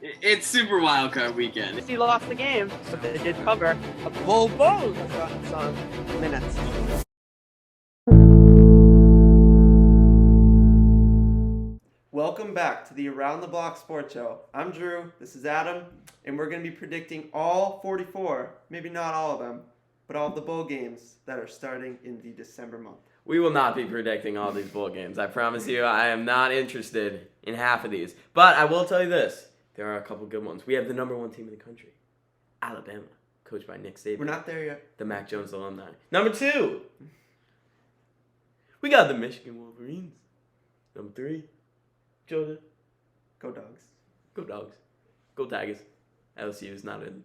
It's Super Wildcard Weekend. He lost the game, but they did cover. A Bull Bulls got some minutes. Welcome back to the Around the Block Sports Show. I'm Drew, this is Adam, and we're going to be predicting all 44, maybe not all of them, but all of the bowl games that are starting in the December month. We will not be predicting all these bowl games. I promise you, I am not interested in half of these. But I will tell you this. There are a couple good ones. We have the number one team in the country, Alabama, coached by Nick Saban. We're not there yet. The Mac Jones alumni. Number 2, we got the Michigan Wolverines. Number 3, Georgia. Go Dogs. Go Dogs. Go Tigers. LSU is not in.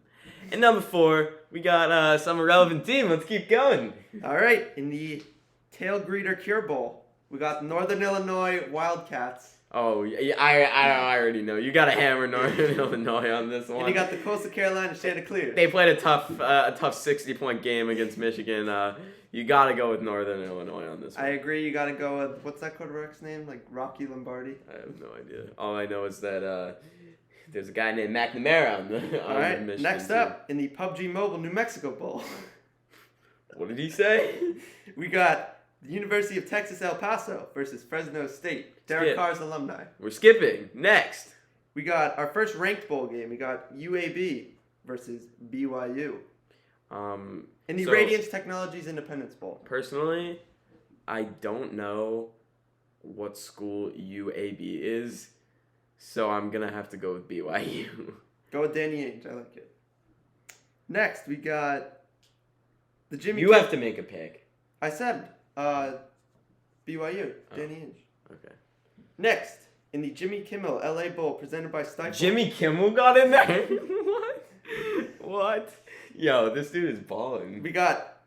And number 4, we got some irrelevant team. Let's keep going. All right, in the Tail Greeter Cure Bowl, we got Northern Illinois Wildcats. Oh, yeah, I already know. You got to hammer Northern Illinois on this one. And you got the Coastal Carolina Chanticleers. They played a tough 60-point game against Michigan. You got to go with Northern Illinois on this one. I agree, you got to go with, what's that quarterback's name? Like Rocky Lombardi? I have no idea. All I know is that there's a guy named McNamara on the All right, Michigan next team. up, in the PUBG Mobile New Mexico Bowl. What did he say? We got the University of Texas El Paso versus Fresno State. Derek Skip. Carr's alumni. We're skipping. Next. We got our first ranked bowl game. We got UAB versus BYU. In the So, Radiance Technologies Independence Bowl. personally, I don't know what school UAB is, so I'm going to have to go with BYU. Go with Danny Ainge. I like it. Next, we got the Jimmy. You have to make a pick. I said BYU. Danny Ainge. Okay. Next, in the Jimmy Kimmel LA Bowl presented by Stifle. Jimmy Kimmel got in there? What? What? Yo, this dude is balling. We got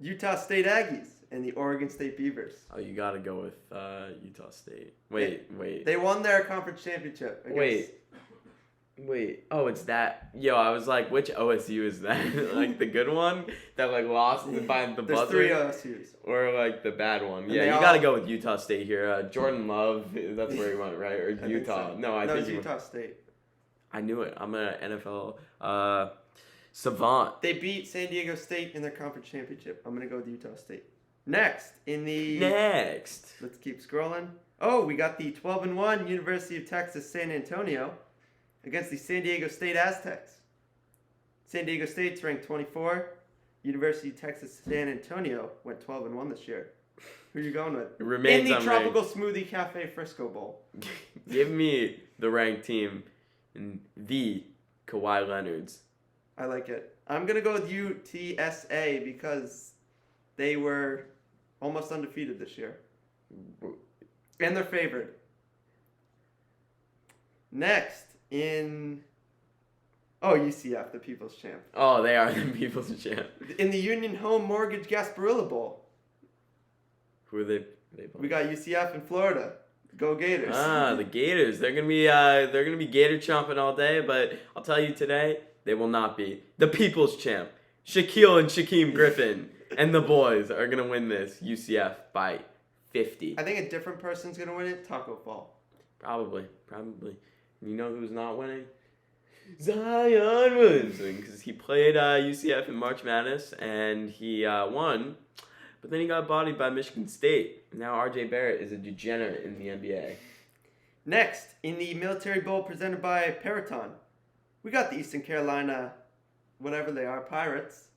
Utah State Aggies and the Oregon State Beavers. Oh, you gotta go with Utah State. Wait. They won their conference championship. Wait. Oh, it's that. Yo, I was like, which OSU is that? Like the good one that like lost by the There's buzzer? 3 OSUs. Or like the bad one? And Yeah, they you all- gotta go with Utah State here. Jordan Love, that's where he went, right? Or I think Utah? so. No, I No, think it's he went. Utah State. I knew it. I'm an NFL savant. They beat San Diego State in their conference championship. I'm gonna go with Utah State. Next, in the Next. let's keep scrolling. Oh, we got the 12-1 University of Texas San Antonio against the San Diego State Aztecs. San Diego State's ranked 24. University of Texas San Antonio went 12-1 this year. Who are you going with? It remains in the unranked. Tropical Smoothie Cafe Frisco Bowl. Give me the ranked team in the Kawhi Leonards. I like it. I'm gonna go with UTSA because they were almost undefeated this year. And they're favored. Next, UCF, the People's Champ. Oh, they are the people's champ. In the Union Home Mortgage Gasparilla Bowl, Who are they we got UCF in Florida. Go Gators. The Gators. They're gonna be Gator chomping all day, but I'll tell you today, they will not be. The people's champ. Shaquille and Shaquem Griffin and the boys are gonna win this UCF by 50. I think a different person's gonna win it. Taco Fall. Probably. You know who's not winning? Zion Williamson, because he played UCF in March Madness and he won, but then he got bodied by Michigan State. Now RJ Barrett is a degenerate in the NBA. Next, in the Military Bowl presented by Peraton, we got the Eastern Carolina, whatever they are, Pirates,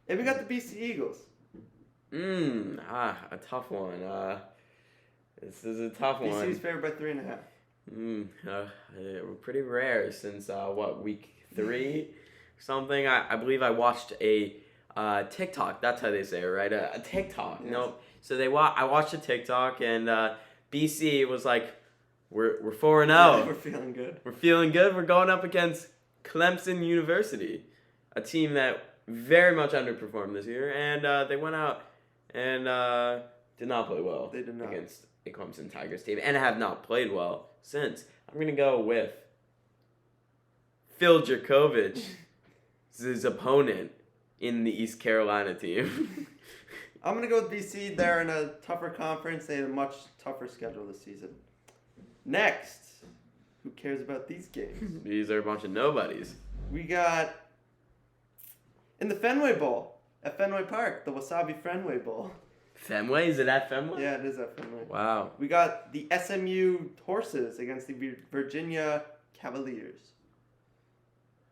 and we got the BC Eagles. A tough one. This is a tough one. BC's favored by 3.5. Pretty rare since week 3 something. I believe I watched a TikTok. That's how they say it, right? A TikTok. Yes. No. So I watched a TikTok and BC was like, we're 4-0. Yeah, we're feeling good. We're feeling good. We're going up against Clemson University, a team that very much underperformed this year, and they went out and did not play well. They did not. Against a Clemson Tigers team, and have not played well since. I'm going to go with Phil Jerkovich, his opponent in the East Carolina team. I'm going to go with BC. They're in a tougher conference. They have a much tougher schedule this season. Next, Who cares about these games? These are a bunch of nobodies. We got in the Fenway Bowl at Fenway Park, the Wasabi Fenway Bowl. Fenway? Is it at Fenway? Yeah, it is at Fenway. Wow. We got the SMU Horses against the Virginia Cavaliers.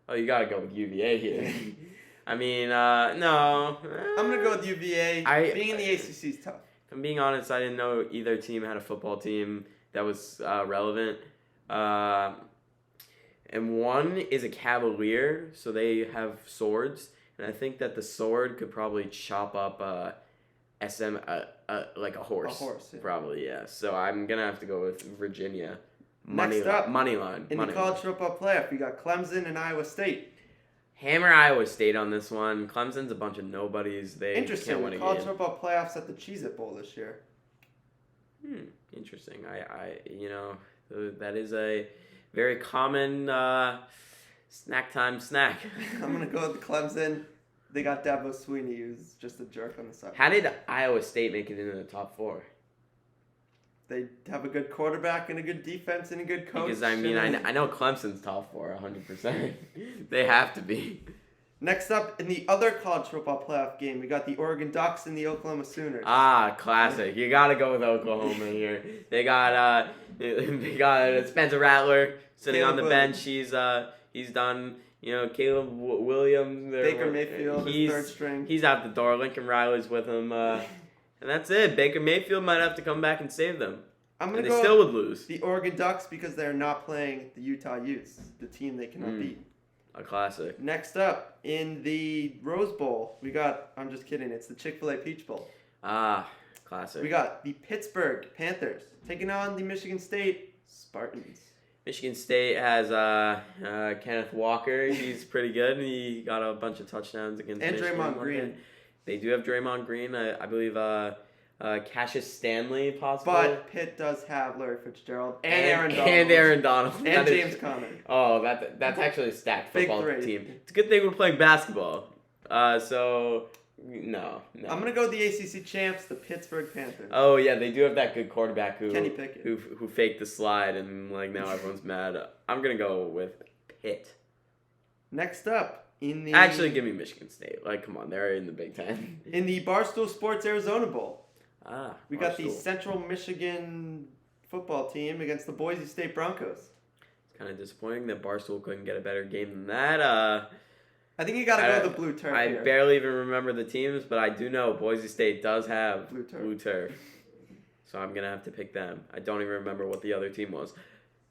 Oh, you gotta go with UVA here. I mean, no. I'm gonna go with UVA. Being in the ACC is tough. If I'm being honest, I didn't know either team had a football team that was relevant. And one is a Cavalier, so they have swords, and I think that the sword could probably chop up like a horse. A horse, yeah. Probably, yeah. So I'm gonna have to go with Virginia. Next up, money line. In the college football playoff, we got Clemson and Iowa State. Hammer Iowa State on this one. Clemson's a bunch of nobodies. They Interesting. can't win a College game. football playoffs at the Cheez-It Bowl this year. Interesting. That is a very common snack time snack. I'm gonna go with Clemson. They got Dabo Swinney, who's just a jerk on the side. How did Iowa State make it into the top 4? They have a good quarterback and a good defense and a good coach. Because, I mean, I know Clemson's top 4, 100%. They have to be. Next up, in the other college football playoff game, we got the Oregon Ducks and the Oklahoma Sooners. Ah, classic. You got to go with Oklahoma here. They got Spencer Rattler sitting Caleb on the bench. He's done. Caleb Williams. Baker Mayfield, his third string. He's out the door. Lincoln Riley's with him. And that's it. Baker Mayfield might have to come back and save them. I'm and going to they go still would lose. The Oregon Ducks because they're not playing the Utah Utes, the team they cannot beat. A classic. Next up, in the Rose Bowl, we got, I'm just kidding, it's the Chick-fil-A Peach Bowl. Ah, classic. We got the Pittsburgh Panthers taking on the Michigan State Spartans. Michigan State has Kenneth Walker. He's pretty good. He got a bunch of touchdowns against Michigan. And Draymond Green. They do have Draymond Green. I believe Cassius Stanley, possibly. But Pitt does have Larry Fitzgerald and Aaron Donald. And Aaron Donald. And James Conner. Oh, that's actually a stacked football Big team. It's a good thing we're playing basketball. No. I'm going to go with the ACC champs, the Pittsburgh Panthers. Oh, yeah, they do have that good quarterback Kenny Pickett. who faked the slide, and now everyone's mad. I'm going to go with Pitt. Next up, in the... Actually, give me Michigan State. Come on, they're in the Big Ten. In the Barstool Sports Arizona Bowl, we got the Barstool. Central Michigan football team against the Boise State Broncos. It's kind of disappointing that Barstool couldn't get a better game than that. I think you got to go with the blue turf I here. barely even remember the teams, but I do know Boise State does have blue turf. So I'm going to have to pick them. I don't even remember what the other team was.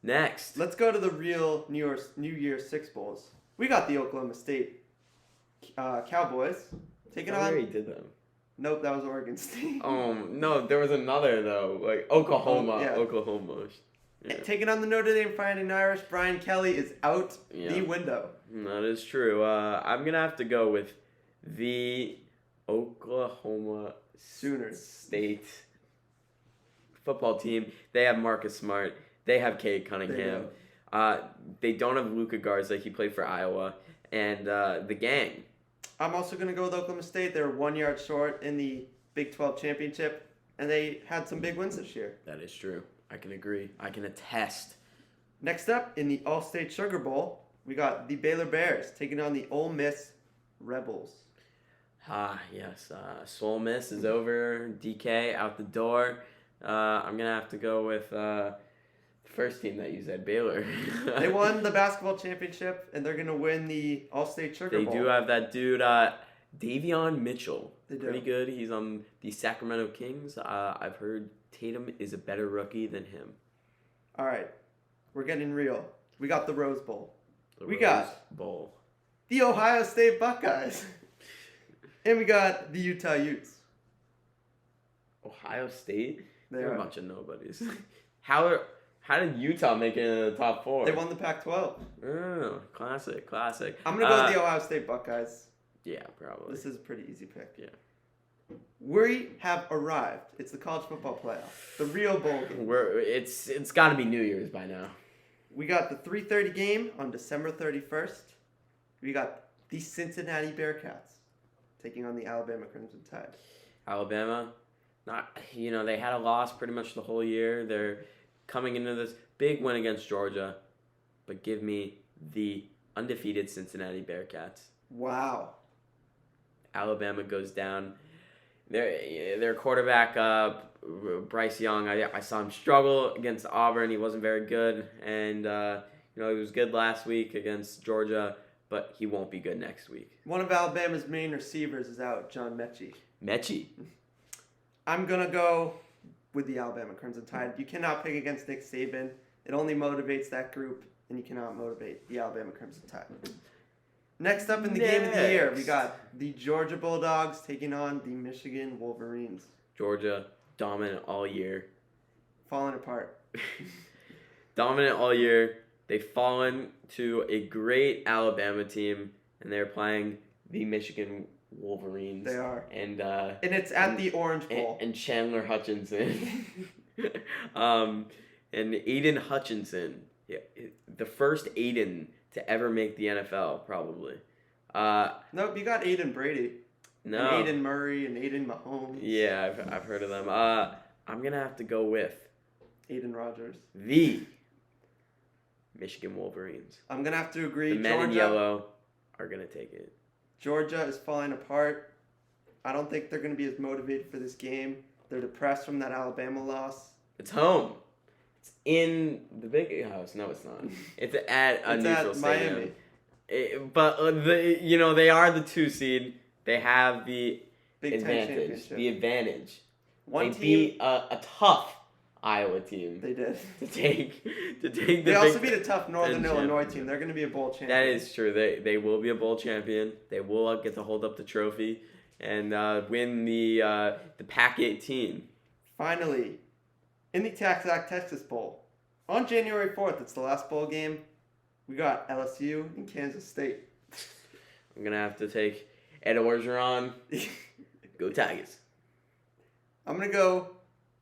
Next. Let's go to the real New Year's Six Bowls. We got the Oklahoma State Cowboys taking on... I already did them. Nope, that was Oregon State. No, there was another, though. Oklahoma. Yeah. Oklahoma. Yeah. Taking on the Notre Dame Fighting Irish, Brian Kelly is out the window. That is true. I'm going to have to go with the Oklahoma Sooners State football team. They have Marcus Smart. They have Cade Cunningham. They don't have Luka Garza. He played for Iowa. And the gang. I'm also going to go with Oklahoma State. They're 1 yard short in the Big 12 championship, and they had some big wins this year. That is true. I can agree. I can attest. Next up, in the All-State Sugar Bowl, we got the Baylor Bears taking on the Ole Miss Rebels. Yes. Ole Miss is over. DK out the door. I'm going to have to go with the first team that you said, Baylor. They won the basketball championship, and they're going to win the All-State Sugar Bowl. They do have that dude, Davion Mitchell. They do. Pretty good. He's on the Sacramento Kings. I've heard Tatum is a better rookie than him. All right. We're getting real. We got the Rose Bowl. We Rose got Bowl. The Ohio State Buckeyes. And we got the Utah Utes. Ohio State? They're a bunch of nobodies. How did Utah make it into the top 4? They won the Pac-12. Oh, classic. I'm going to go with the Ohio State Buckeyes. Yeah, probably. This is a pretty easy pick. Yeah. We have arrived. It's the college football playoff. The real bowl game. It's got to be New Year's by now. We got the 3:30 game on December 31st. We got the Cincinnati Bearcats taking on the Alabama Crimson Tide. Alabama, they had a loss pretty much the whole year. They're coming into this big win against Georgia. but give me the undefeated Cincinnati Bearcats. Wow. Alabama goes down. Their quarterback, Bryce Young, I saw him struggle against Auburn. He wasn't very good. And, he was good last week against Georgia, but he won't be good next week. One of Alabama's main receivers is out, John Mechie. Mechie. I'm going to go with the Alabama Crimson Tide. You cannot pick against Nick Saban. It only motivates that group, and you cannot motivate the Alabama Crimson Tide. Next up in the game of the year, we got the Georgia Bulldogs taking on the Michigan Wolverines. Georgia, dominant all year. Falling apart. Dominant all year. They've fallen to a great Alabama team, and they're playing the Michigan Wolverines. They are. And it's at the Orange Bowl. And Chandler Hutchinson. And Aiden Hutchinson. Yeah, the first Aiden to ever make the NFL, probably. Nope, you got Aiden Brady. No. And Aiden Murray and Aiden Mahomes. Yeah, I've heard of them. I'm going to have to go with Aiden Rodgers. The Michigan Wolverines. I'm going to have to agree. The men in yellow are going to take it. Georgia is falling apart. I don't think they're going to be as motivated for this game. They're depressed from that Alabama loss. It's home. It's in the big house. No, it's not. It's at a neutral stadium. Miami. They are the 2 seed. They have the Big Ten advantage. championship. The advantage. One they team beat a tough Iowa team. They did. To take the They also Big beat a tough Northern Ten Illinois championship. team. They're going to be a bowl champion. That is true. They will be a bowl champion. They will get to hold up the trophy and win the Pac-18. Finally, in the Taxact Texas Bowl, on January 4th, it's the last bowl game. We got LSU and Kansas State. I'm gonna have to take Ed Orgeron. Go Tigers. I'm going to go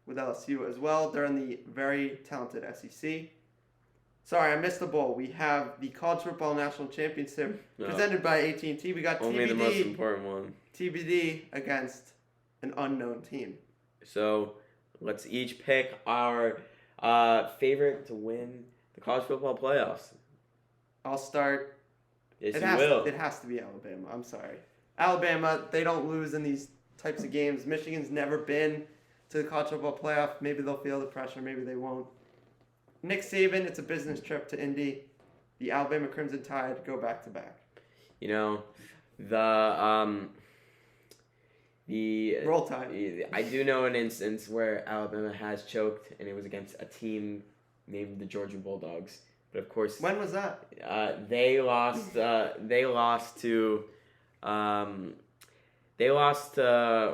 with LSU as well. They're in the very talented SEC. Sorry, I missed the bowl. We have the College Football National Championship presented by AT&T. We got only TBD, the most important one. TBD against an unknown team. So let's each pick our favorite to win the college football playoffs. I'll start. Yes, It has to be Alabama. I'm sorry. Alabama, they don't lose in these types of games. Michigan's never been to the college football playoff. Maybe they'll feel the pressure. Maybe they won't. Nick Saban, it's a business trip to Indy. The Alabama Crimson Tide go back to back. The Roll Tide. I do know an instance where Alabama has choked, and it was against a team named the Georgia Bulldogs. But of course, When was that? they lost. They lost to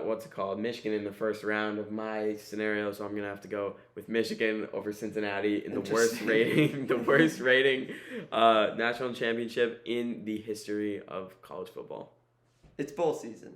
what's it called? Michigan in the first round of my scenario. So I'm gonna have to go with Michigan over Cincinnati in the worst rating, national championship in the history of college football. It's bowl season.